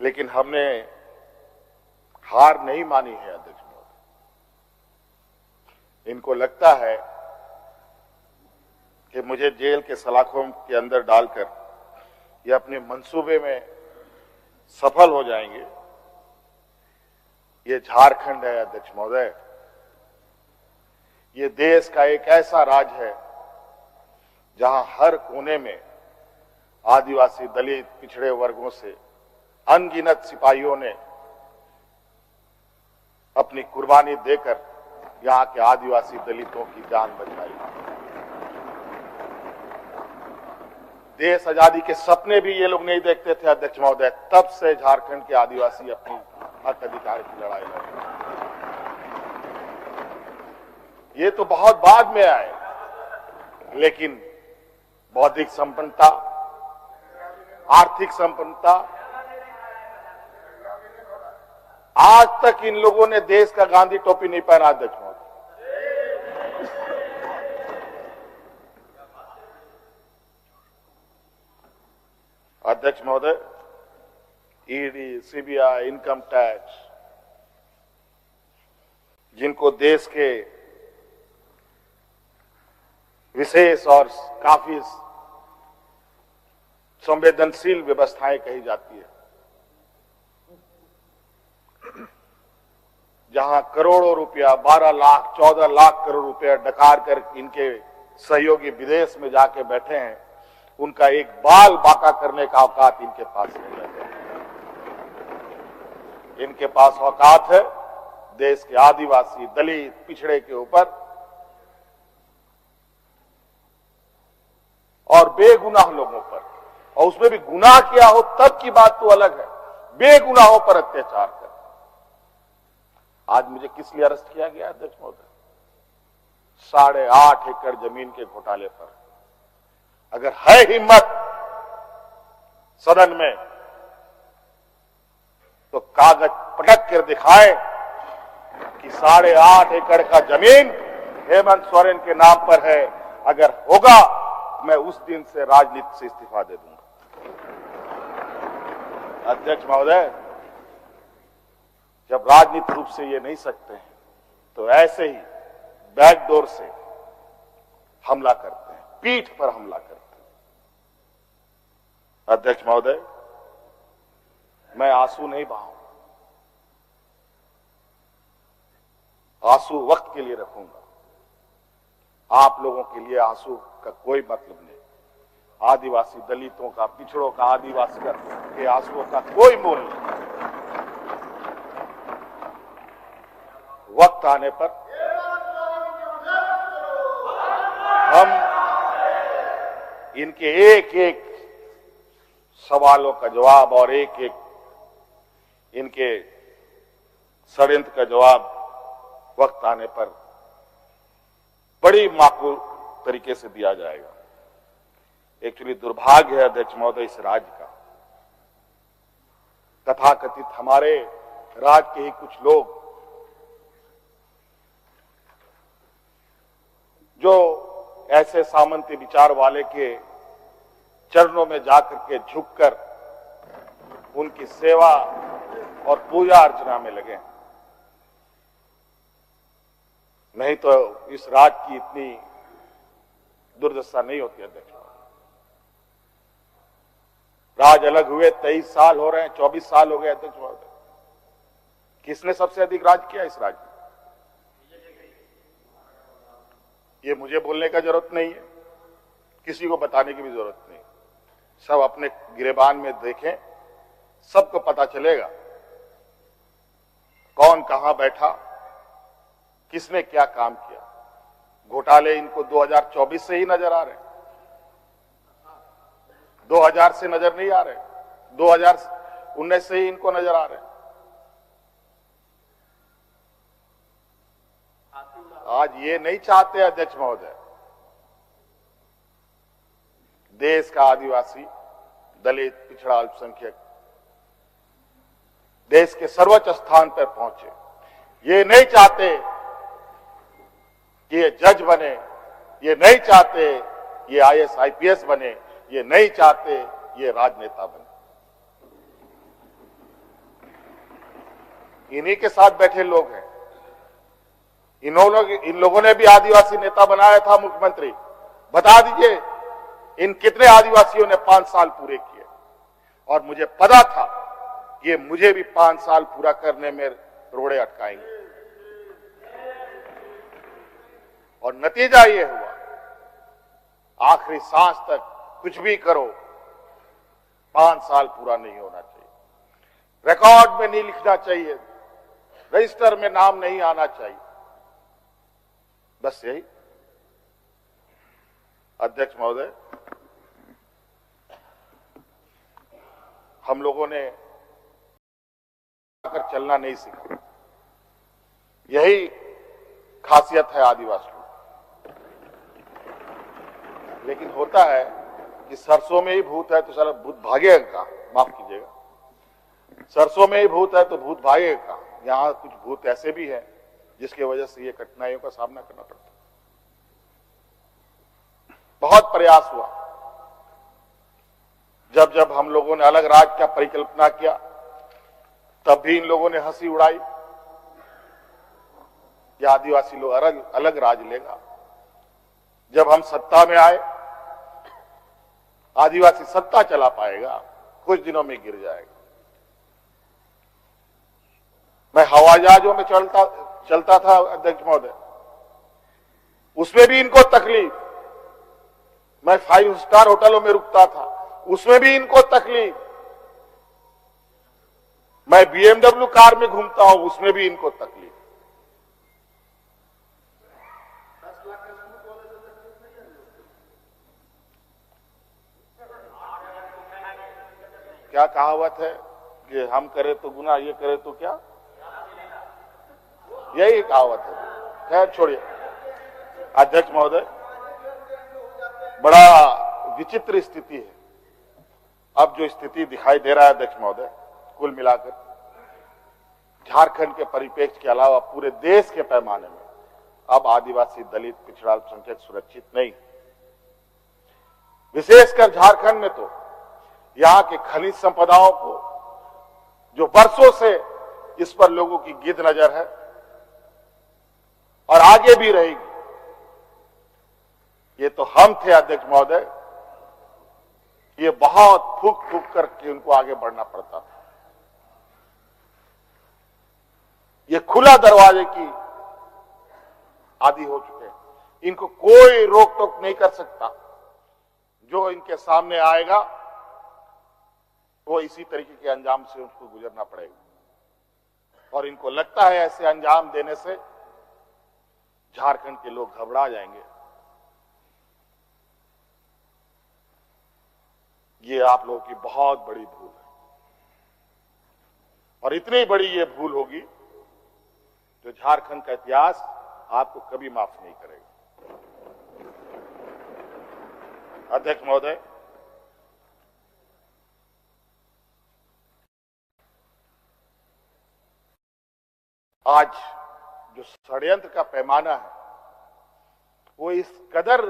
लेकिन हमने हार नहीं मानी है अध्यक्ष महोदय। इनको लगता है कि मुझे जेल के सलाखों के अंदर डालकर ये अपने मंसूबे में सफल हो जाएंगे। ये झारखंड है अध्यक्ष महोदय, ये देश का एक ऐसा राज्य है जहां हर कोने में आदिवासी, दलित, पिछड़े वर्गों से अनगिनत सिपाहियों ने अपनी कुर्बानी देकर यहां के आदिवासी दलितों की जान बचाई। देश आजादी के सपने भी ये लोग नहीं देखते थे अध्यक्ष महोदय, तब से झारखंड के आदिवासी अपनी हक अधिकार की लड़ाई लड़ रहे। ये तो बहुत बाद में आए, लेकिन बौद्धिक संपन्नता, आर्थिक संपन्नता, आज तक इन लोगों ने देश का गांधी टोपी नहीं पहना अध्यक्ष महोदय। अध्यक्ष महोदय, ईडी, सीबीआई, इनकम टैक्स, जिनको देश के विशेष और काफी संवेदनशील व्यवस्थाएं कही जाती है, जहां करोड़ों रुपया, 12 लाख, 14 लाख करोड़ रुपया डकार कर इनके सहयोगी विदेश में जाके बैठे हैं, उनका एक बाल बाका करने का औकात इनके पास नहीं है। इनके पास औकात है देश के आदिवासी, दलित, पिछड़े के ऊपर और बेगुनाह लोगों पर, और उसमें भी गुनाह किया हो तब की बात तो अलग है, बेगुनाहों पर अत्याचार कर। आज मुझे किस लिए अरेस्ट किया गया अध्यक्ष महोदय? 8.5 एकड़ जमीन के घोटाले पर। अगर है हिम्मत सदन में तो कागज पटक कर दिखाए कि 8.5 एकड़ का जमीन हेमंत सोरेन के नाम पर है। अगर होगा मैं उस दिन से राजनीति से इस्तीफा दे दूंगा। अध्यक्ष महोदय, जब राजनीतिक रूप से ये नहीं सकते हैं तो ऐसे ही बैकडोर से हमला करते हैं, पीठ पर हमला करते हैं। अध्यक्ष महोदय, मैं आंसू नहीं बहाऊं, आंसू वक्त के लिए रखूंगा। आप लोगों के लिए आंसू का कोई मतलब नहीं। आदिवासी दलितों का, पिछड़ों का, आदिवासी के आंसुओं का कोई मोल नहीं। वक्त आने पर हम इनके एक एक सवालों का जवाब और एक एक इनके षड्यंत्र का जवाब वक्त आने पर बड़ी माकूल तरीके से दिया जाएगा। एक्चुअली दुर्भाग्य है अध्यक्ष महोदय इस राज्य का, तथाकथित हमारे राज्य के ही कुछ लोग जो ऐसे सामंती विचार वाले के चरणों में जाकर के झुककर उनकी सेवा और पूजा अर्चना में लगे, नहीं तो इस राज्य की इतनी दुर्दशा नहीं होती अध्यक्ष। राज अलग हुए 23 साल हो रहे हैं, 24 साल हो गए अध्यक्ष महोदय। किसने सबसे अधिक राज किया इस राज्य में? ये मुझे बोलने का जरूरत नहीं है, किसी को बताने की भी जरूरत नहीं। सब अपने गिरेबान में देखें, सबको पता चलेगा कौन कहां बैठा, किसने क्या काम किया। घोटाले इनको 2024 से ही नजर आ रहे हैं, 2000 से नजर नहीं आ रहे, 2019 से ही इनको नजर आ रहे हैं। आज ये नहीं चाहते अध्यक्ष महोदय देश का आदिवासी, दलित, पिछड़ा, अल्पसंख्यक देश के सर्वोच्च स्थान पर पहुंचे। ये नहीं चाहते कि ये जज बने, ये नहीं चाहते ये आईएएस आईपीएस बने, ये नहीं चाहते ये राजनेता बने। इन्हीं के साथ बैठे लोग हैं। इन लोगों ने भी आदिवासी नेता बनाया था मुख्यमंत्री। बता दीजिए इन कितने आदिवासियों ने 5 साल पूरे किए। और मुझे पता था कि ये मुझे भी 5 साल पूरा करने में रोड़े अटकाएंगे। और नतीजा ये हुआ, आखिरी सांस तक कुछ भी करो 5 साल पूरा नहीं होना चाहिए, रिकॉर्ड में नहीं लिखना चाहिए, रजिस्टर में नाम नहीं आना चाहिए। बस यही। अध्यक्ष महोदय, हम लोगों ने कर चलना नहीं सीखा। यही खासियत है आदिवासियों। लेकिन होता है कि सरसों में ही भूत है तो साला भूत भागेगा का, माफ कीजिएगा, सरसों में ही भूत है तो भूत भागेगा का। यहां कुछ भूत ऐसे भी हैं जिसकी वजह से ये कठिनाइयों का सामना करना पड़ता है। बहुत प्रयास हुआ। जब जब हम लोगों ने अलग राज्य का परिकल्पना किया तब भी इन लोगों ने हंसी उड़ाई कि आदिवासी लोग अलग राज लेगा। जब हम सत्ता में आए, आदिवासी सत्ता चला पाएगा, कुछ दिनों में गिर जाएगा। मैं हवाई जहाजों में चलता था अध्यक्ष महोदय, उसमें भी इनको तकलीफ। मैं 5 स्टार होटलों में रुकता था, उसमें भी इनको तकलीफ। मैं BMW कार में घूमता हूं, उसमें भी इनको तकलीफ। क्या कहावत है कि हम करें तो गुनाह, ये करे तो क्या, यही कहावत है। खैर छोड़िए। अध्यक्ष महोदय, बड़ा विचित्र स्थिति है अब जो स्थिति दिखाई दे रहा है अध्यक्ष महोदय। कुल मिलाकर झारखंड के परिप्रेक्ष्य के अलावा पूरे देश के पैमाने में अब आदिवासी, दलित, पिछड़ा अल्पसंख्यक सुरक्षित नहीं। विशेषकर झारखंड में तो यहां के खनिज संपदाओं को, जो वर्षों से इस पर लोगों की गिद्ध नजर है और आगे भी रहेगी। ये तो हम थे अध्यक्ष महोदय, ये बहुत फूक फूक करके उनको आगे बढ़ना पड़ता था। ये खुला दरवाजे की आदी हो चुके हैं। इनको कोई रोक टोक नहीं कर सकता। जो इनके सामने आएगा वो इसी तरीके के अंजाम से उसको गुजरना पड़ेगा। और इनको लगता है ऐसे अंजाम देने से झारखंड के लोग घबरा जाएंगे। ये आप लोगों की बहुत बड़ी भूल है और इतनी बड़ी ये भूल होगी जो झारखंड का इतिहास आपको कभी माफ नहीं करेगा। अध्यक्ष महोदय, आज जो षड्यंत्र का पैमाना है वो इस कदर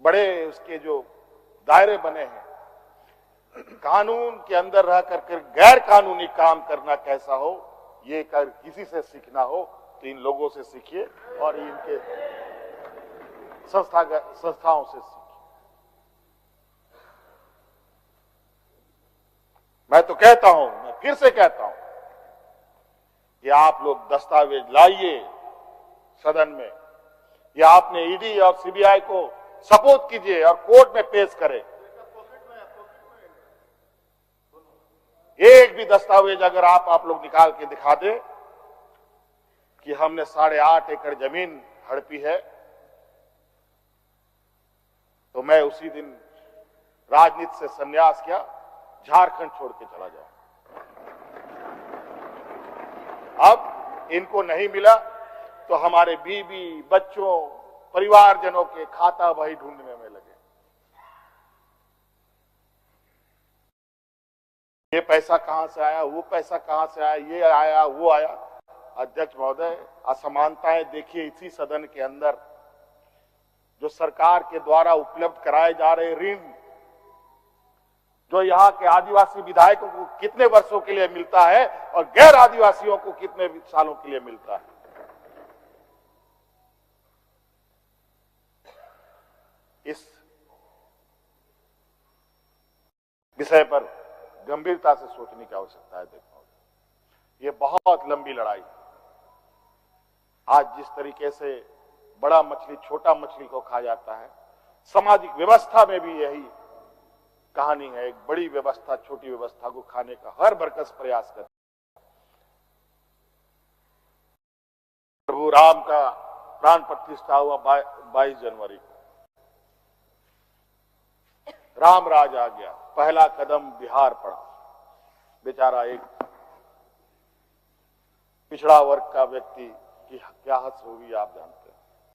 बड़े उसके जो दायरे बने हैं, कानून के अंदर रह करके गैर कानूनी काम करना कैसा हो, ये किसी से सीखना हो तो इन लोगों से सीखिए और इनके संस्थाओं से सीखिए। मैं तो कहता हूं, मैं फिर से कहता हूं कि आप लोग दस्तावेज लाइए सदन में, या आपने ईडी और सीबीआई को सपोर्ट कीजिए और कोर्ट में पेश करें। एक भी दस्तावेज अगर आप लोग निकाल के दिखा दे कि हमने 8.5 एकड़ जमीन हड़पी है, तो मैं उसी दिन राजनीति से संन्यास किया, झारखंड छोड़ के चला जाऊं। अब इनको नहीं मिला तो हमारे बीवी, बच्चों, परिवारजनों के खाता बही ढूंढने में लगे। ये पैसा कहां से आया, वो पैसा कहां से आया, ये आया, वो आया। अध्यक्ष महोदय, असमानताएं देखिए इसी सदन के अंदर। जो सरकार के द्वारा उपलब्ध कराए जा रहे ऋण, जो यहाँ के आदिवासी विधायकों को कितने वर्षों के लिए मिलता है और गैर आदिवासियों को कितने सालों के लिए मिलता है। इस विषय पर गंभीरता से सोचने की आवश्यकता है। देखो, ये बहुत लंबी लड़ाई। आज जिस तरीके से बड़ा मछली छोटा मछली को खा जाता है, सामाजिक व्यवस्था में भी यही कहानी है। एक बड़ी व्यवस्था छोटी व्यवस्था को खाने का हर बरकस प्रयास करती है। प्रभु राम का प्राण प्रतिष्ठा हुआ 22 जनवरी को। राम राज आ गया, पहला कदम बिहार पड़ा। बेचारा एक पिछड़ा वर्ग का व्यक्ति की क्या हद होगी आप जानते हैं।